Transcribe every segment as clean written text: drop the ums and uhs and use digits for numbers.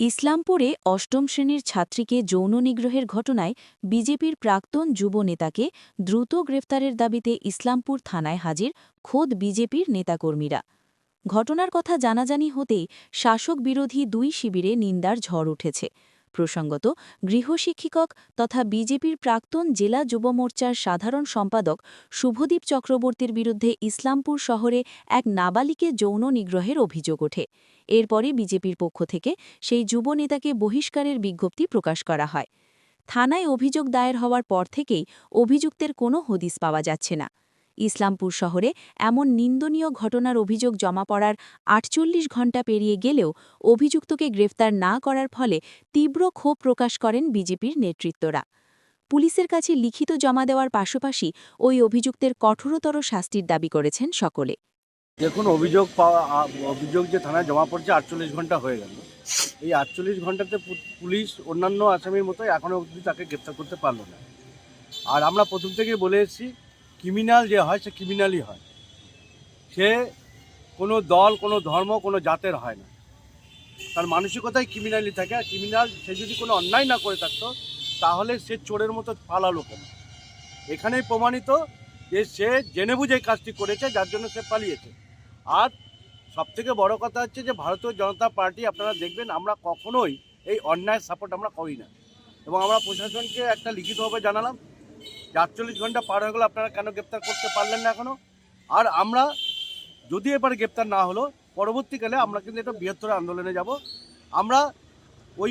ইসলামপুরে অষ্টম শ্রেণীর ছাত্রীকে যৌন নিগ্রহের ঘটনায় বিজেপির প্রাক্তন যুব নেতাকে দ্রুত গ্রেফতারের দাবিতে ইসলামপুর থানায় হাজির খোদ বিজেপির নেতাকর্মীরা। ঘটনার কথা জানাজানি হতেই শাসক বিরোধী দুই শিবিরে নিন্দার ঝড় উঠেছে। প্রসঙ্গত, গৃহশিক্ষিকক তথা বিজেপির প্রাক্তন জেলা যুব মোর্চার সাধারণ সম্পাদক শুভদীপ চক্রবর্তীর বিরুদ্ধে ইসলামপুর শহরে এক নাবালিকে যৌন নিগ্রহের অভিযোগ ওঠে। এরপরে বিজেপির পক্ষ থেকে সেই যুব নেতাকে বহিষ্কারের বিজ্ঞপ্তি প্রকাশ করা হয়। থানায় অভিযোগ দায়ের হওয়ার পর থেকেই অভিযুক্তের কোনো হদিস পাওয়া যাচ্ছে না। ইসলামপুর শহরে এমন নিন্দনীয় ঘটনার অভিযোগ জমা পড়ার ৪৮ ঘণ্টা পেরিয়ে গেলেও অভিযুক্তকে গ্রেফতার না করার ফলে তীব্র ক্ষোভ প্রকাশ করেন বিজেপির নেতৃত্বরা। পুলিশের কাছে লিখিত জমা দেওয়ার পাশাপাশি ওই অভিযুক্তের কঠোরতর শাস্তির দাবি করেছেন সকলে। দেখুন, অভিযোগ যে থানায় জমা পড়ছে ৪৮ ঘন্টা হয়ে গেল। এই ৪৮ ঘন্টাতে পুলিশ অন্যান্য আসামির মতোই এখনও অবধি তাকে গ্রেপ্তার করতে পারলো না। আর আমরা প্রথম থেকেই বলে এসেছি, ক্রিমিনাল যে হয় সে ক্রিমিনালই হয়। সে কোনো দল, কোনো ধর্ম, কোনো জাতের হয় না। তার মানসিকতাই ক্রিমিনালই থাকে। আর ক্রিমিনাল সে যদি কোনো অন্যায় না করে থাকতো তাহলে সে চোরের মতো পালালো কেন? এখানেই প্রমাণিত যে সে জেনে বুঝে কাজটি করেছে, যার জন্য সে পালিয়েছে। আর সবথেকে বড় কথা হচ্ছে যে ভারতীয় জনতা পার্টি, আপনারা দেখবেন আমরা কখনোই এই অন্যায় সাপোর্ট আমরা করি না। এবং আমরা প্রশাসনকে একটা লিখিতভাবে জানালাম যে ৪৮ ঘন্টা পার হয়ে গেল, আপনারা কেন গ্রেপ্তার করতে পারলেন না এখনও। আর আমরা যদি এবারে গ্রেপ্তার না হলো, পরবর্তীকালে আমরা কিন্তু এটা বৃহত্তর আন্দোলনে যাব। আমরা ওই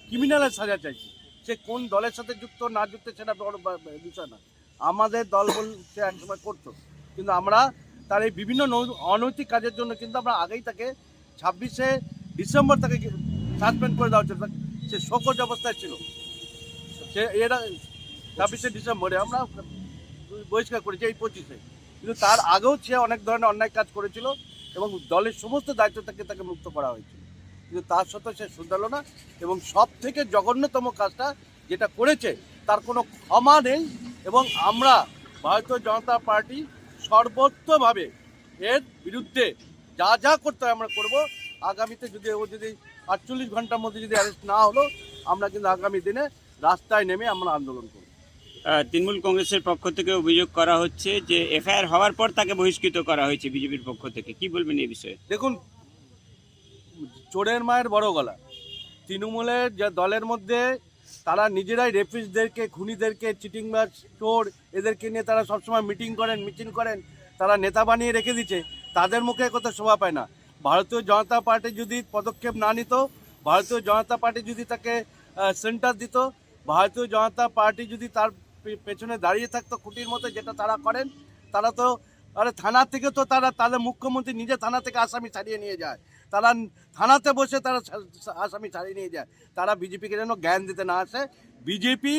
ক্রিমিনালের সাজা চাইছি। সে কোন দলের সাথে যুক্ত না যুক্ত সেটা বড় বিষয় না। আমাদের দল সে একসময় করতো, কিন্তু আমরা তার এই বিভিন্ন অনৈতিক কাজের জন্য কিন্তু আমরা আগেই তাকে ২৬শে ডিসেম্বর তাকে সাসপেন্ড করে দেওয়া হচ্ছে। সে শোকজ অবস্থায় ছিল। সে এরা ২৬শে ডিসেম্বরে আমরা বহিষ্কার করেছি, এই ২৫-এ। কিন্তু তার আগেও সে অনেক ধরনের অন্যায় কাজ করেছিল এবং দলের সমস্ত দায়িত্ব থেকে তাকে মুক্ত করা হয়েছিল। কিন্তু তার সত্ত্বেও সে শুধরালো না। এবং সব থেকে জঘন্যতম কাজটা যেটা করেছে তার কোনো ক্ষমা নেই। এবং আমরা ভারতীয় জনতা পার্টি সর্বোচ্চভাবে এর বিরুদ্ধে যা যা করতে হয় আমরা করব। আগামীতে যদি ৪৮ ঘন্টার মধ্যে যদি অ্যারেস্ট না হলো, আমরা কিন্তু আগামী দিনে রাস্তায় নেমে আমরা আন্দোলন করব। তৃণমূল কংগ্রেসের পক্ষ থেকে অভিযোগ করা হচ্ছে যে এফআইআর হওয়ার পর তাকে বহিষ্কৃত করা হয়েছে বিজেপির পক্ষ থেকে। কি বলবেন এই বিষয়ে? দেখুন, চোরের মায়ের বড় গলা। তৃণমূলের যে দলের মধ্যে তারা নিজেরাই রেপিস্টদেরকে, খুনিদেরকে, চিটিংবাজ, চোর এদেরকে নিয়ে তারা সবসময় মিটিং করেন, মিছিল করেন। তারা নেতা বানিয়ে রেখে দিচ্ছে। তাদের মুখে কথা শোভা পায় না। ভারতীয় জনতা পার্টি যদি পদক্ষেপ না নিত, ভারতীয় জনতা পার্টি যদি তাকে সেন্টার দিত, ভারতীয় জনতা পার্টি যদি তার পেছনে দাঁড়িয়ে থাকতো খুঁটির মতো, যেটা তারা করেন, তারা তো থানা থেকে তো তাদের মুখ্যমন্ত্রী নিজে থানা থেকে আসামি ছাড়িয়ে নিয়ে যায়। তারা থানাতে বসে তারা আসামি ছাড়িয়ে নিয়ে যায়। তারা বিজেপিকে যেন জ্ঞান দিতে না আসে। বিজেপি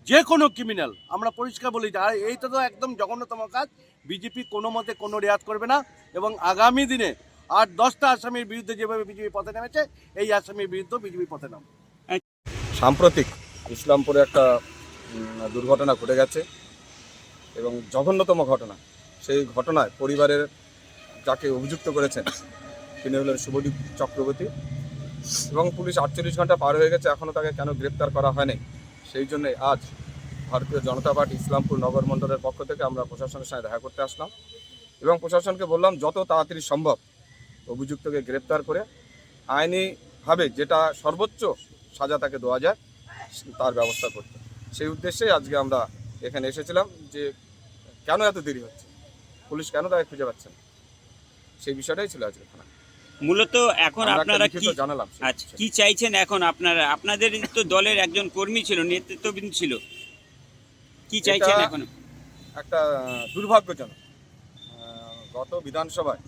যে কোনো ক্রিমিনাল, আমরা পরিষ্কার বলি, আর এইটা তো একদম জঘন্যতম কাজ। বিজেপি কোনো মতে কোনো রেয়াত করবে না। এবং আগামী দিনে ৮-১০টা আসামির বিরুদ্ধে যেভাবে বিজেপি পথে নেমেছে, এই আসামির বিরুদ্ধে বিজেপি পথে নামবে। সাম্প্রতিক ইসলামপুরে একটা দুর্ঘটনা ঘটে গেছে এবং জঘন্যতম ঘটনা। সেই ঘটনায় পরিবারের যাকে অভিযুক্ত করেছেন তিনি হলেন শুভদীপ চক্রবর্তী। এবং পুলিশ ৪৮ ঘন্টা পার হয়ে গেছে, এখনও তাকে কেন গ্রেপ্তার করা হয়নি। সেই জন্যে আজ ভারতীয় জনতা পার্টি ইসলামপুর নগর মণ্ডলের পক্ষ থেকে আমরা প্রশাসনের সঙ্গে দেখা করতে আসলাম এবং প্রশাসনকে বললাম যত তাড়াতাড়ি সম্ভব অভিযুক্তকে গ্রেপ্তার করে আইনিভাবে যেটা সর্বোচ্চ সাজা তাকে দেওয়া যায় তার ব্যবস্থা করতে। সেই উদ্দেশ্যে আজকে আমরা এখানে এসেছিলাম যে কেন এত দেরি হচ্ছে, পুলিশ কেন তাকে খুঁজে পাচ্ছে না, সেই বিষয়টাই ছিল আজকে থানা। মূলত এখন আপনারা কি জানালাম, আচ্ছা কি চাইছেন এখন? আপনাদের তো দলের একজন কর্মী ছিল, নেতৃত্ববৃন্দ ছিল, কি চাইছেন এখন? একটা দুর্ভাগ্যজনক, গত বিধানসভায়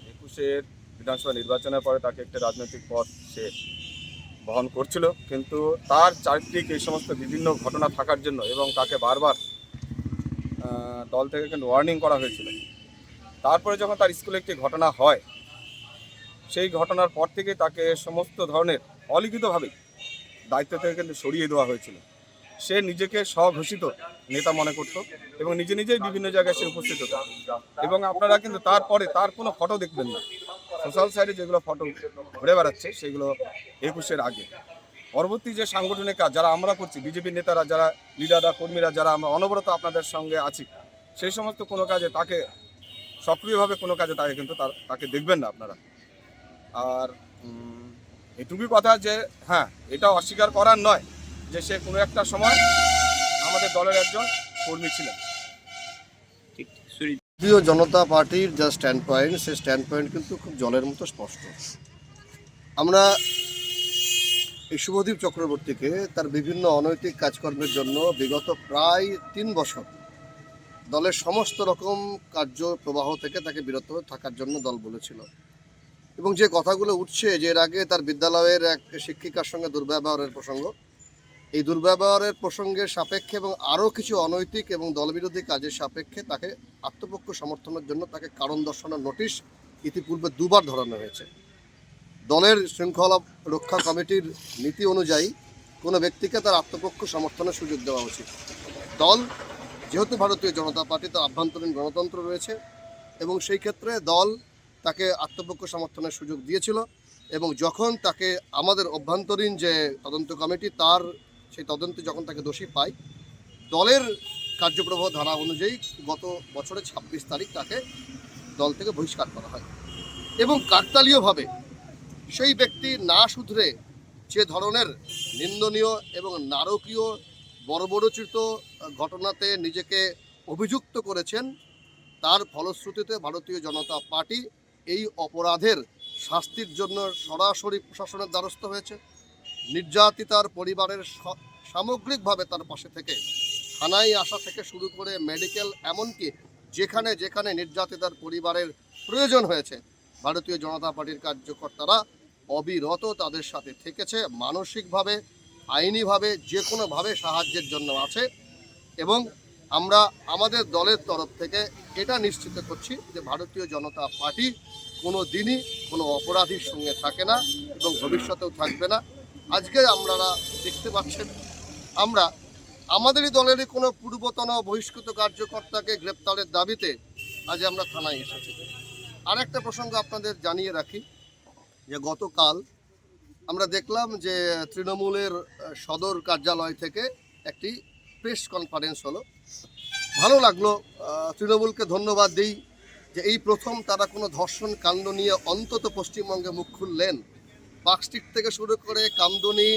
২১-এর বিধানসভা নির্বাচনের পরে তাকে একটা রাজনৈতিক পথ সে বহন করছিল, কিন্তু তার চারিত্রিক এই সমস্ত বিভিন্ন ঘটনা থাকার জন্য এবং তাকে বারবার দল থেকে কিন্তু ওয়ার্নিং করা হয়েছিল। তারপরে যখন তার স্কুলে একটি ঘটনা হয়, সেই ঘটনার পর থেকে তাকে সমস্ত ধরনের অলিখিতভাবে দায়িত্ব থেকে কিন্তু সরিয়ে দেওয়া হয়েছিল। সে নিজেকে স্বঘোষিত নেতা মনে করত এবং নিজেই বিভিন্ন জায়গায় সে উপস্থিত হতো। এবং আপনারা কিন্তু তারপরে তার কোনো ফটো দেখবেন না, সোশ্যাল সাইটে যেগুলো ফটো ঘুরে বেড়াচ্ছে সেগুলো 21-এর আগে। পরবর্তী যে সাংগঠনিক কাজ যারা আমরা করছি, বিজেপির নেতারা, যারা লিডাররা, কর্মীরা, যারা আমরা অনবরত আপনাদের সঙ্গে আছি, সেই সমস্ত কোনো কাজে তাকে সক্রিয়ভাবে কোনো কাজে তাকে কিন্তু তাকে দেখবেন না আপনারা। আর এটুকুই কথা যে হ্যাঁ, এটা অস্বীকার করার নয় যে সে কোনো একটা সময় আমাদের দলের একজন কর্মী ছিলেন। ঠিক সুরিজ ভারতীয় জনতা পার্টির যা স্ট্যান্ড পয়েন্ট, সেই স্ট্যান্ড পয়েন্ট কিন্তু খুব জলের মতো স্পষ্ট। আমরা এই শুভদীপ চক্রবর্তীকে তার বিভিন্ন অনৈতিক কাজকর্মের জন্য বিগত প্রায় 3 বছর দলের সমস্ত রকম কার্য প্রবাহ থেকে তাকে বিরত থাকার জন্য দল বলেছিল। এবং যে কথাগুলো উঠছে যে এর আগে তার বিদ্যালয়ের এক শিক্ষিকার সঙ্গে দুর্ব্যবহারের প্রসঙ্গ, এই দুর্ব্যবহারের প্রসঙ্গের সাপেক্ষে এবং আরও কিছু অনৈতিক এবং দলবিরোধী কাজের সাপেক্ষে তাকে আত্মপক্ষ সমর্থনের জন্য তাকে কারণ দর্শানোর নোটিশ ইতিপূর্বে 2 বার ধরানো হয়েছে। দলের শৃঙ্খলা রক্ষা কমিটির নীতি অনুযায়ী কোনো ব্যক্তিকে তার আত্মপক্ষ সমর্থনের সুযোগ দেওয়া উচিত। দল যেহেতু ভারতীয় জনতা পার্টি, তার আভ্যন্তরীণ গণতন্ত্র রয়েছে এবং সেই ক্ষেত্রে দল তাকে আত্মপক্ষ সমর্থনের সুযোগ দিয়েছিল। এবং যখন তাকে আমাদের অভ্যন্তরীণ যে তদন্ত কমিটি তার সেই তদন্তে যখন তাকে দোষী পায়, দলের কার্যপ্রবাহ ধারা অনুযায়ী গত বছরের 26 তারিখ তাকে দল থেকে বহিষ্কার করা হয়। এবং কাকতালীয়ভাবে সেই ব্যক্তি না শুধরে যে ধরনের নিন্দনীয় এবং নারকীয় বর্বরোচিত ঘটনাতে নিজেকে অভিযুক্ত করেছেন, তার ফলশ্রুতিতে ভারতীয় জনতা পার্টি এই অপরাধের শাস্তির জন্য সরাসরি প্রশাসনের দ্বারস্থ হয়েছে। নির্যাতিতার পরিবারের সামগ্রিকভাবে তার পাশে থেকে থানায় আসা থেকে শুরু করে মেডিকেল, এমনকি যেখানে যেখানে নির্যাতিতার পরিবারের প্রয়োজন হয়েছে, ভারতীয় জনতা পার্টির কার্যকর্তারা অবিরত তাদের সাথে থেকেছে, মানসিকভাবে, আইনিভাবে, যে কোনোভাবে সাহায্যের জন্য আছে। এবং আমরা আমাদের দলের তরফ থেকে এটা নিশ্চিত করছি যে ভারতীয় জনতা পার্টি কোনো দিনই কোনো অপরাধীর সঙ্গে থাকে না এবং ভবিষ্যতেও থাকবে না। আজকে আপনারা দেখতে পাচ্ছেন আমরা আমাদেরই দলেরই কোনো পূর্বতন বহিষ্কৃত কার্যকর্তাকে গ্রেপ্তারের দাবিতে আজ আমরা থানায় এসেছি। আরেকটা প্রসঙ্গ আপনাদের জানিয়ে রাখি যে গতকাল আমরা দেখলাম যে তৃণমূলের সদর কার্যালয় থেকে একটি প্রেস কনফারেন্স হলো। ভালো লাগলো, তৃণমূলকে ধন্যবাদ দিই যে এই প্রথম তারা কোনো ধর্ষণ কাণ্ড নিয়ে অন্তত পশ্চিমবঙ্গে মুখ খুললেন। পার্কস্ট্রিট থেকে শুরু করে কামদুনি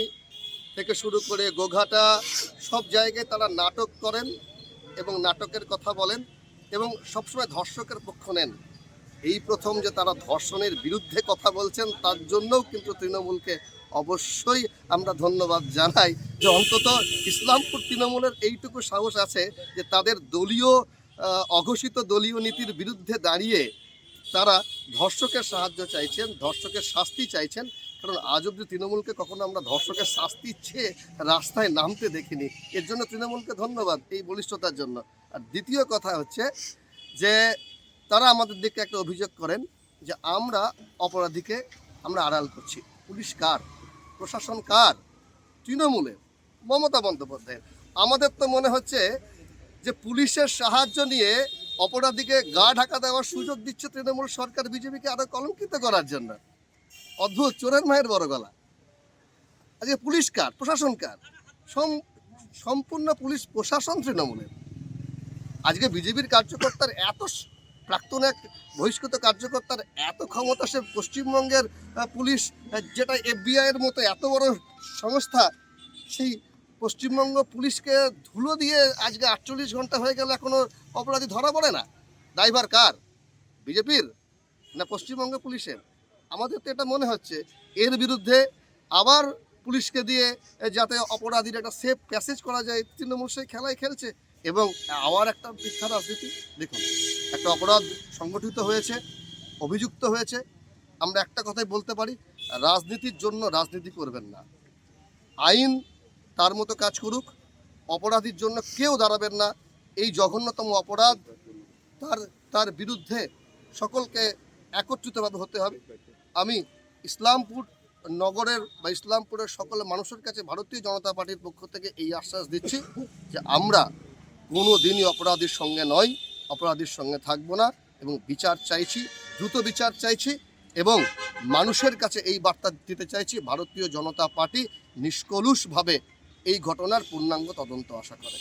থেকে শুরু করে গোঘাটা, সব জায়গায় তারা নাটক করেন এবং নাটকের কথা বলেন এবং সবসময় ধর্ষকের পক্ষ নেন। এই প্রথম যে তারা ধর্ষণের বিরুদ্ধে কথা বলছেন, তার জন্যও কিন্তু তৃণমূলকে অবশ্যই আমরা ধন্যবাদ জানাই যে অন্তত ইসলামপুর তৃণমূলের এইটুকু সাহস আছে যে তাদের দলীয় অঘোষিত দলীয় নীতির বিরুদ্ধে দাঁড়িয়ে তারা ধর্ষকের সাহায্য চাইছেন, ধর্ষকের শাস্তি চাইছেন। কারণ আজ অব্দি তৃণমূলকে কখনো আমরা ধর্ষকের শাস্তি চেয়ে রাস্তায় নামতে দেখিনি। এর জন্য তৃণমূলকে ধন্যবাদ, এই বলিষ্ঠতার জন্য। আর দ্বিতীয় কথা হচ্ছে যে তারা আমাদের দিকে একটা অভিযোগ করেন যে আমরা অপরাধীকে আমরা আড়াল করছি। পুলিশ কার? প্রশাসন কার? তৃণমূলের, মমতা বন্দ্যোপাধ্যায়ের। আমাদের তো মনে হচ্ছে যে পুলিশের সাহায্য নিয়ে অপরাধীকে গা ঢাকা দেওয়ার সুযোগ দিচ্ছে তৃণমূল সরকার বিজেপিকে আরো কলঙ্কিত করার জন্য। অদ্ভুত, চোরের মায়ের বড় গলা। আজকে পুলিশ কার? প্রশাসন কার? সম্পূর্ণ পুলিশ প্রশাসন তৃণমূলের। আজকে বিজেপির কার্যকর্তার এত, প্রাক্তন এক বহিষ্কৃত কার্যকর্তার এত ক্ষমতা, সে পশ্চিমবঙ্গের পুলিশ, যেটা FBI এর মতো এত বড় সংস্থা, সেই পশ্চিমবঙ্গ পুলিশকে ধুলো দিয়ে আজকে 48 ঘন্টা হয়ে গেল এখনো অপরাধী ধরা পড়ে না। ড্রাইভার কার? বিজেপির না পশ্চিমবঙ্গ পুলিশের? আমাদের তো এটা মনে হচ্ছে এর বিরুদ্ধে আবার পুলিশকে দিয়ে যাতে অপরাধীর একটা সেফ প্যাসেজ করা যায়, তৃণমূল সেই খেলায় খেলছে। এবং আবার একটা মিথ্যা রাজনীতি। দেখুন, একটা অপরাধ সংগঠিত হয়েছে, অভিযুক্ত হয়েছে, আমরা একটা কথাই বলতে পারি, রাজনীতির জন্য রাজনীতি করবেন না। আইন তার মতো কাজ করুক, অপরাধীর জন্য কেউ দাঁড়াবেন না। এই জঘন্যতম অপরাধ, তার বিরুদ্ধে সকলকে একত্রিতভাবে হতে হবে। আমি ইসলামপুর নগরের বা ইসলামপুরের সকল মানুষের কাছে ভারতীয় জনতা পার্টির পক্ষ থেকে এই আশ্বাস দিচ্ছি যে আমরা কোনো দিনই অপরাধীর সঙ্গে নয়, অপরাধীর সঙ্গে থাকবো না এবং বিচার চাইছি, দ্রুত বিচার চাইছি এবং মানুষের কাছে এই বার্তা দিতে চাইছি, ভারতীয় জনতা পার্টি নিষ্কলুষভাবে এই ঘটনার পূর্ণাঙ্গ তদন্ত আশা করে।